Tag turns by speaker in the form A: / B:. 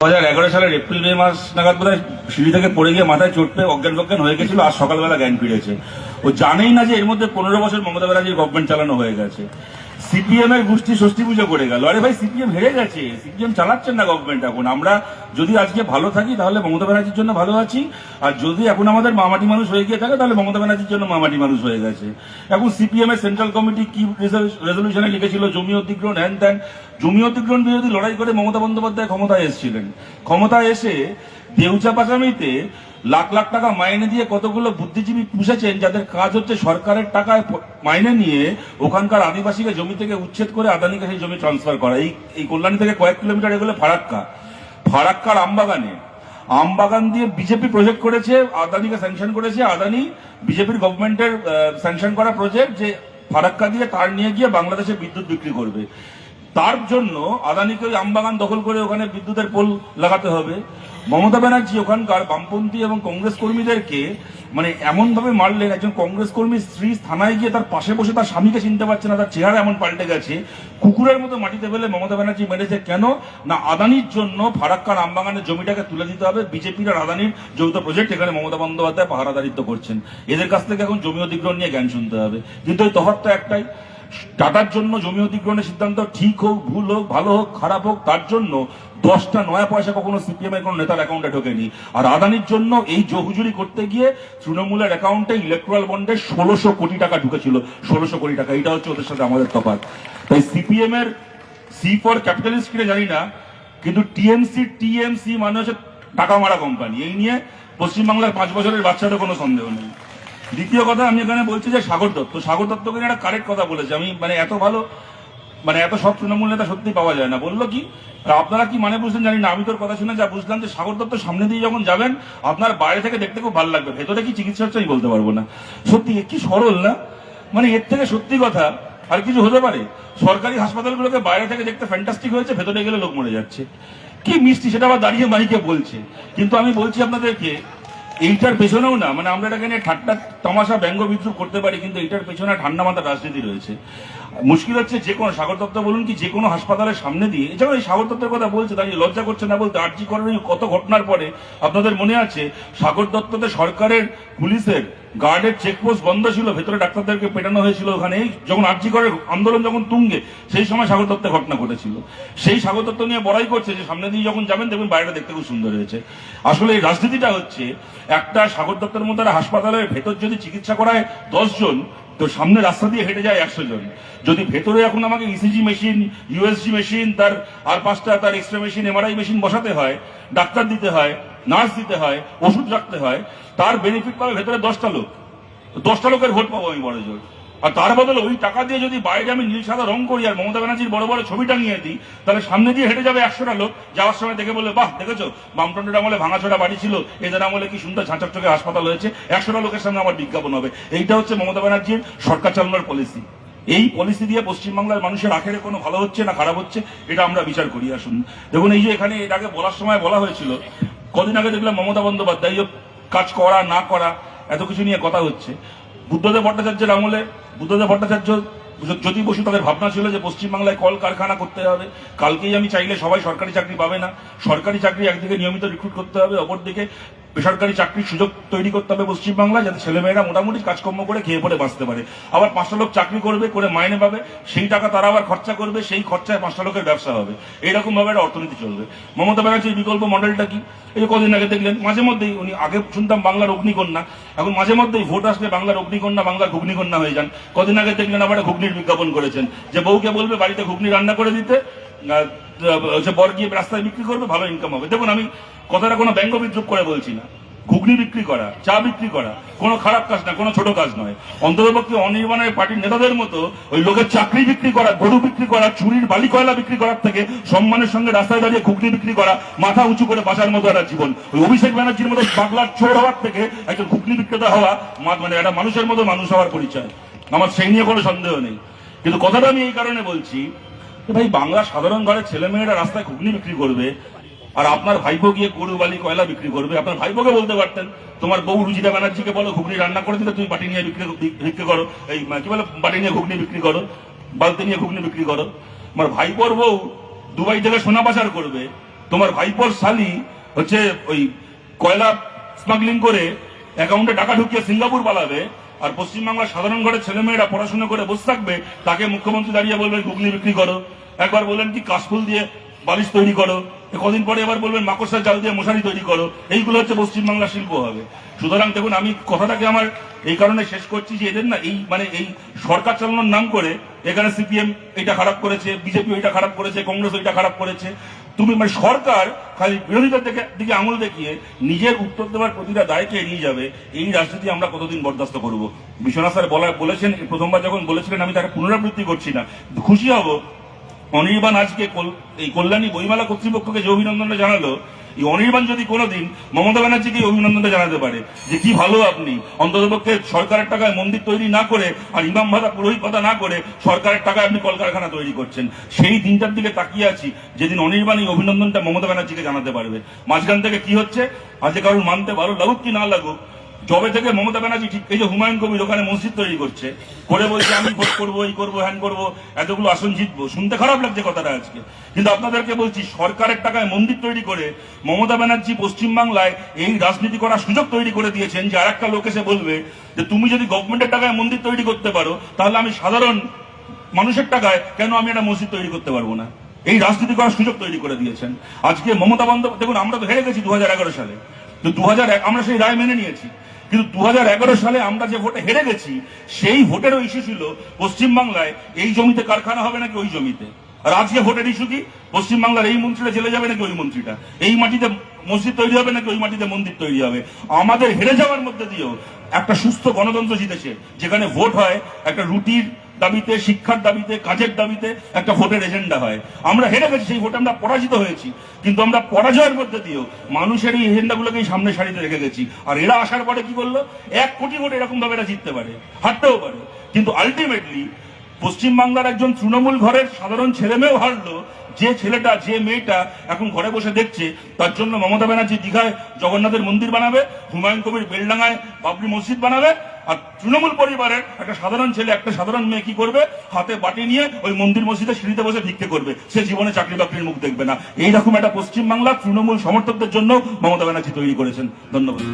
A: 2011 সালের April May মাস নাগাদ বোধহয় সিঁড়ি থেকে পড়ে গিয়ে মাথায় চোট পেয়ে অজ্ঞান হয়ে গেছিল। আর সকালবেলা জ্ঞান ফিরেছে। ও জানেই না যে এর মধ্যে 15 বছর মমতা ব্যানার্জির গভর্নমেন্ট চালানো হয়ে গেছে। সিপিএম এর গোষ্ঠী ষষ্ঠী পুজো করে গেল। আরে ভাই, সিপিএম হেরে গেছে, সিপিএম চালাচ্ছেন না গভর্নমেন্ট এখন। আমরা যদি আজকে ভালো থাকি তাহলে মমতা ব্যানার্জির জন্য ভালো আছি, আর যদি এখন আমাদের মামাটি মানুষ হয়ে গিয়ে থাকে তাহলে মমতা ব্যানার্জির জন্য মামাটি মানুষ হয়ে গেছে। এখন সিপিএম এর সেন্ট্রাল কমিটি কি রেজলিউশনে লিখেছিল, জমি অধিগ্রহণ হ্যান ত্যান। জমি অধিগ্রহণ বিরোধী লড়াই করে মমতা বন্দ্যোপাধ্যায় ক্ষমতায় এসেছিলেন। ক্ষমতায় এসে দেউচা পাচামিতে লাখ লাখ টাকা মাইনে দিয়ে কতগুলো বুদ্ধিজীবী পুষেছেন, যাদের কাজ হচ্ছে সরকারের টাকায় মাইনে নিয়ে ওখানকার আদিবাসীকে জমি থেকে উচ্ছেদ করে আদানিকে সেই জমি ট্রান্সফার করা। এই কল্যাণী থেকে কয়েক কিলোমিটার এগুলো ফারাক্কার আমবাগান দিয়ে বিজেপি প্রজেক্ট করেছে, আদানিকে স্যাংশন করেছে। আদানি বিজেপির গভর্নমেন্টের স্যাংশন করা প্রজেক্ট, যে ফারাক্কা দিয়ে তার নিয়ে গিয়ে বাংলাদেশে বিদ্যুৎ বিক্রি করবে। তার জন্য আদানিকে ওই আমবাগান দখল করে ওখানে বিদ্যুতের পোল লাগাতে হবে। মমতা ব্যানার্জি ওখানকার বামপন্থী এবং কংগ্রেস কর্মীদেরকে মানে এমন ভাবে মারলেন, একজন কংগ্রেস কর্মীর স্ত্রী থানায় গিয়ে তার পাশে বসে তার স্বামীকে চিনতে পারছে না, তার চেহারা এমন পাল্টে গেছে। কুকুরের মতো মাটিতে ফেলে মমতা ব্যানার্জি মেরেছে। কেন না, আদানির জন্য ফারাক্কার আমবাগানের জমিটাকে তুলে দিতে হবে। বিজেপির আর আদানির যৌথ প্রজেক্ট, এখানে মমতা বন্দ্যোপাধ্যায় পাহারাদারিত্ব করছেন। এদের কাছ থেকে এখন জমি অধিগ্রহণ নিয়ে জ্ঞান শুনতে হবে। কিন্তু ওই তফাৎটা একটাই, টাটার জন্য জমি অধিগ্রহণের সিদ্ধান্ত ঠিক হোক, ভুল হোক, ভালো হোক, খারাপ হোক, তার জন্য 10টা নয়া পয়সা কখনো সিপিএম এর কোন নেতার অ্যাকাউন্টে ঢোকেনি। আর আদানির জন্য এই জহুজুরি করতে গিয়ে তৃণমূলের অ্যাকাউন্টে ইলেকট্রাল বন্ডে 1600 কোটি টাকা ঢুকেছিল। 1600 কোটি টাকা, এটা হচ্ছে ওদের সাথে আমাদের তফাৎ। তাই সিপিএম এর সি ফর ক্যাপিটালিস্ট কিনে জানি না, কিন্তু টিএমসি মানে হচ্ছে টাকা মারা কোম্পানি। এই নিয়ে পশ্চিমবাংলার 5 বছরের বাচ্চাদের কোনো সন্দেহ নেই। দ্বিতীয় কথা, আমি এখানে বলছি যে সাগর দত্তকে একটা কারেক্ট কথা বলেছে। আমি এত ভালো এত সব তৃণমূল নেতা সত্যি পাওয়া যায় না। বললো কি, আপনারা কি মানে বুঝলেন জানি না, আমি তোর কথা শুনে যা বুঝলাম যে সাগর দত্ত সামনে দিয়ে যখন যাবেন আপনার বাইরে থেকে দেখতে খুব ভালো লাগবে, ভেতরে কি চিকিৎসা হচ্ছে আমি বলতে পারবো না। সত্যি কি সরল না, এর থেকে সত্যি কথা আর কিছু হতে পারে? সরকারি হাসপাতালগুলোকে বাইরে থেকে দেখতে ফ্যান্টাস্টিক হয়েছে, ভেতরে গেলে লোক মরে যাচ্ছে। কি মিষ্টি, সেটা আবার দাঁড়িয়ে মাইকে বলছে। কিন্তু আমি বলছি আপনাদেরকে, এইটার পেছনেও না, আমরা এটাকে নিয়ে ঠাট্টা তামাশা ব্যঙ্গ বিদ্রুপ করতে পারি, কিন্তু এইটার পেছনে ঠান্ডা মাথার রাজনীতি রয়েছে। মুশকিল হচ্ছে, যে কোনো সাগর দত্ত বলুন কি যে কোনো হাসপাতালের সামনে দিয়ে, এছাড়াও এই সাগর দত্তের কথা বলছে তাই লজ্জা করছে না বলতে। আরজি করেন কত ঘটনার পরে আপনাদের মনে আছে, সাগর দত্ততে সরকারের পুলিশের গার্ডের চেকপোস্ট বন্ধ ছিল, ভেতরে ডাক্তারদেরকে পেটানো হয়েছিল। ওখানে যখন আরজি করের আন্দোলন যখন তুঙ্গে, সেই সময় সাগর দত্তের ঘটনা ঘটেছিল। সেই সাগর দত্ত নিয়ে বড়াই করছে যে সামনে দিয়ে যখন যাবেন দেখবেন বাইরেটা দেখতে খুব সুন্দর হয়েছে। আসলে এই রাজনীতিটা হচ্ছে, একটা সাগর দত্তের মতো একটা হাসপাতালের ভেতর যদি চিকিৎসা করায় 10 জন, তো সামনে রাস্তা দিয়ে হেঁটে যায় 100 জন। যদি ভেতরে এখন আমাকে ইসিজি মেশিন, ইউএসজি মেশিন, তার আর 5টা তার এক্সরে মেশিন, এমআরআই মেশিন বসাতে হয়, ডাক্তার দিতে হয়, নার্স দিতে হয়, ওষুধ রাখতে হয়, তার বেনিফিট পাবে ভেতরে 10টা লোক। 10টা লোকের ভোট পাবো আমি বড় জোর। আর তার বদলে ওই টাকা দিয়ে যদি বাইরে আমি নীল সাদা রং করি আর মমতা ব্যানার্জির বড় বড় ছবি টাঙিয়ে দিই, তাহলে সামনে দিয়ে হেঁটে যাবে 100টা লোক। যাওয়ার সময় দেখে বলবে, বাহ দেখেছো বামফ্রন্টের আমলে ভাঙাচোরা বাড়ি ছিল, এদের আমলে কি সুন্দর ঝাঁচকচকে হাসপাতাল হয়েছে। 100টা লোকের সামনে আমার বিজ্ঞাপন হবে। এইটা হচ্ছে মমতা ব্যানার্জির সরকার চালানোর পলিসি। এই পলিসি দিয়ে পশ্চিমবাংলার মানুষের আখেরে কোনো ভালো হচ্ছে না খারাপ হচ্ছে, এটা আমরা বিচার করি। আসুন দেখুন, এই যে এখানে এর আগে বলার সময় বলা হয়েছিল, কদিন আগে দেখলাম মমতা বন্দ্যোপাধ্যায় কাজ করা না করা এত কিছু নিয়ে কথা হচ্ছে। বুদ্ধদেব ভট্টাচার্যের আমলে বুদ্ধদেব ভট্টাচার্য, জ্যোতি বসু, তাদের ভাবনা ছিল যে পশ্চিমবাংলায় কল কারখানা করতে হবে। কালকেই আমি চাইলে সবাই সরকারি চাকরি পাবে না। সরকারি চাকরি একদিকে নিয়মিত রিক্রুট করতে হবে, অপরদিকে বেসরকারি চাকরির সুযোগ তৈরি করতে হবে পশ্চিমবাংলা, যাতে ছেলেমেয়েরা মোটামুটি কাজকর্ম করে খেয়ে পড়ে বাঁচতে পারে। আবার 5টা লোক চাকরি করবে, করে মাইনে পাবে, সেই টাকা তারা আবার খরচা করবে, সেই খরচায় 5টা লোকের ব্যবসা হবে। এইরকম ভাবে একটা অর্থনীতি চলবে। মমতা ব্যানার্জির বিকল্প মডেলটা কি? এই যে কদিন আগে দেখলেন, মাঝে মধ্যেই উনি, আগে শুনতাম বাংলার অগ্নিকন্যা, এখন মাঝে মধ্যেই ভোট আসলে বাংলার অগ্নিকন্যা বাংলার ঘুগনিকন্যা হয়ে যান। কদিন আগে দেখলেন আবার ঘুগনির বিজ্ঞাপন করেছেন, যে বউকে বলবে বাড়িতে ঘুগনি রান্না করে দিতে, বর গিয়ে রাস্তায় বিক্রি করবে, ভালো ইনকাম হবে। দেখুন, আমি কথাটা কোনো ব্যঙ্গ বিদ্রুপ করে বলছি না। ঘুগনি বিক্রি করা, চা বিক্রি করা কোনো খারাপ কাজ না, কোনো ছোট কাজ নয়। অন্ততপক্ষে অনির্বাণের পার্টির নেতাদের মতো ওই লোকের চাকরি বিক্রি করা, গরু বিক্রি করা, চুরির বালি কয়লা বিক্রি করার থেকে সম্মানের সঙ্গে রাস্তায় দাঁড়িয়ে ঘুগনি বিক্রি করা, মাথা উঁচু করে বাঁচার মতো একটা জীবন। ওই অভিষেক ব্যানার্জির মতো বাংলার চোর হওয়ার থেকে একজন ঘুগনি বিক্রেতা হওয়া একটা মানুষের মতো মানুষ হওয়ার পরিচয়। আমার সেই নিয়ে কোনো সন্দেহ নেই। কিন্তু কথাটা আমি এই কারণে বলছি, ভাই বাংলার সাধারণ ঘরের ছেলেমেয়েরা রাস্তায় ঘুগনি বিক্রি করবে, আর আপনার ভাইপো গিয়ে গরু বালি কয়লা বিক্রি করবে। আপনার ভাইপোকে বলতে পারতেন, তোমার বউ রুজিতা ব্যানার্জিকে বলো ঘুগনি রান্না করে দিতে, তুমি বাটি নিয়ে বিক্রি করো, এই কি বলে বাটি নিয়ে ঘুগনি বিক্রি করো, বালতি নিয়ে ঘুগনি বিক্রি করো। আমার ভাইপোর বউ দুবাই থেকে সোনা পাচার করবে, তোমার ভাইপোর শালি হচ্ছে ওই কয়লা স্মাগলিং করে অ্যাকাউন্টে টাকা ঢুকিয়ে সিঙ্গাপুর পালাবে, আর পশ্চিমবাংলার সাধারণ ঘরের ছেলেমেয়েরা পড়াশোনা করে বসে থাকবে, তাকে মুখ্যমন্ত্রী দাঁড়িয়ে বলবেন ঘুগনি বিক্রি করো, একবার বললেন কি কাশফুল দিয়ে বালিশ তৈরি করো, কদিন পরে এবার বলবেন মাকড়সার জাল দিয়ে মশারি তৈরি করো। এইগুলো হচ্ছে পশ্চিমবাংলার শিল্প হবে। সুতরাং দেখুন, আমি কথাটাকে আমার এই কারণে শেষ করছি যে এদের না এই সরকার চালানোর নাম করে এখানে সিপিএম এটা খারাপ করেছে, বিজেপি ওইটা খারাপ করেছে, কংগ্রেস ওইটা খারাপ করেছে। তুমি সরকার খালি বিরোধীদের দিকে আঙুল দেখিয়ে নিজের উত্তর দেওয়ার প্রতিটা দায়কে এড়িয়ে যাবে। এই রাজনীতি আমরা কতদিন বরদাস্ত করব? বিশ্বনাথ স্যার বলেছেন, প্রথমবার যখন বলেছিলেন আমি তাকে পুনরাবৃত্তি করছি না, খুশি হব অনির্বাণ আজকে এই কল্যাণী বইমেলা কর্তৃপক্ষকে যে অভিনন্দনটা জানালো, এই অনির্বাণ যদি কোনোদিন মমতা ব্যানার্জিকে অভিনন্দনটা জানাতে পারে যে কি ভালো আপনি অন্ততপক্ষে সরকারের টাকায় মন্দির তৈরি না করে আর ইমাম ভাতা পুরোহিত ভাতা না করে সরকারের টাকায় আপনি কলকারখানা তৈরি করছেন, সেই দিনটার দিকে তাকিয়ে আছি যেদিন অনির্বাণ এই অভিনন্দনটা মমতা ব্যানার্জিকে জানাতে পারবে। মাঝখান থেকে কি হচ্ছে, আজকে কারণ মানতে ভালো লাগুক কি না লাগুক, জবে থেকে মমতা ব্যানার্জি ঠিক এই যে হুমায়ুন কবির ওখানে মসজিদ তৈরি করছে, করে বলছে আমি ভোট করবো, এই করবো, হ্যান করবো, এতগুলো আসন জিতবো, শুনতে খারাপ লাগছে কথাটা আজকে, কিন্তু আপনাদেরকে বলছি সরকারের টাকায় মন্দির তৈরি করে মমতা ব্যানার্জি পশ্চিমবাংলায় এই রাজনীতি করার সুযোগ তৈরি করে দিয়েছেন যে আর একটা লোক এসে বলবে যে তুমি যদি গভর্নমেন্টের টাকায় মন্দির তৈরি করতে পারো তাহলে আমি সাধারণ মানুষের টাকায় কেন আমি একটা মসজিদ তৈরি করতে পারবো না। এই রাজনীতি করার সুযোগ তৈরি করে দিয়েছেন আজকে মমতা বন্দ্যোপাধ্যায়। দেখুন, আমরা তো হেরে গেছি 2011 সালে, তো 2001 আমরা সেই রায় মেনে নিয়েছি, কিন্তু 2011 সালে আমরা যে ভোটে হেরে গেছি সেই ভোটেরও ইস্যু ছিল পশ্চিমবাংলায় এই জমিতে কারখানা হবে নাকি ওই জমিতে। আর আজকে ভোটের ইস্যু কি, পশ্চিমবাংলার এই মন্ত্রীটা জেলে যাবে নাকি ওই মন্ত্রীটা, এই মাটিতে মসজিদ তৈরি হবে নাকি ওই মাটিতে মন্দির তৈরি হবে। আমাদের হেরে যাওয়ার মধ্যে দিয়েও একটা সুস্থ গণতন্ত্র জিতেছে, যেখানে ভোট হয় একটা রুটির দাবিতে, শিক্ষার দাবিতে, কাজের দাবিতে, একটা ভোটের এজেন্ডা হয়। আমরা হেরে গেছি, সেই ভোটে আমরা পরাজিত হয়েছি, কিন্তু আমরা পরাজয়ের মধ্যে দিয়েও মানুষের এই এজেন্ডাগুলোকেই সামনে সারিতে রেখে গেছি। আর এরা আসার পরে কি করলো, 1 কোটি ভোট এরকম ভাবে এরা জিততে পারে, হারতেও পারে, কিন্তু আলটিমেটলি পশ্চিমবাংলার একজন তৃণমূল ঘরের সাধারণ ছেলেমেয়েও হারলো, যে ছেলেটা যে মেয়েটা এখন ঘরে বসে দেখছে, তার জন্য মমতা ব্যানার্জি দীঘায় জগন্নাথের মন্দির বানাবে, হুমায়ুন কবির বেলডাঙ্গায় বাবরি মসজিদ বানাবে, আর তৃণমূল পরিবারের একটা সাধারণ ছেলে একটা সাধারণ মেয়ে কি করবে, হাতে বাটি নিয়ে ওই মন্দির মসজিদে সিঁড়িতে বসে ভিক্ষে করবে, সে জীবনে চাকরি বাকরির মুখ দেখবে না। এইরকম একটা পশ্চিমবাংলা তৃণমূল সমর্থকদের জন্য মমতা ব্যানার্জি তৈরি করেছেন। ধন্যবাদ।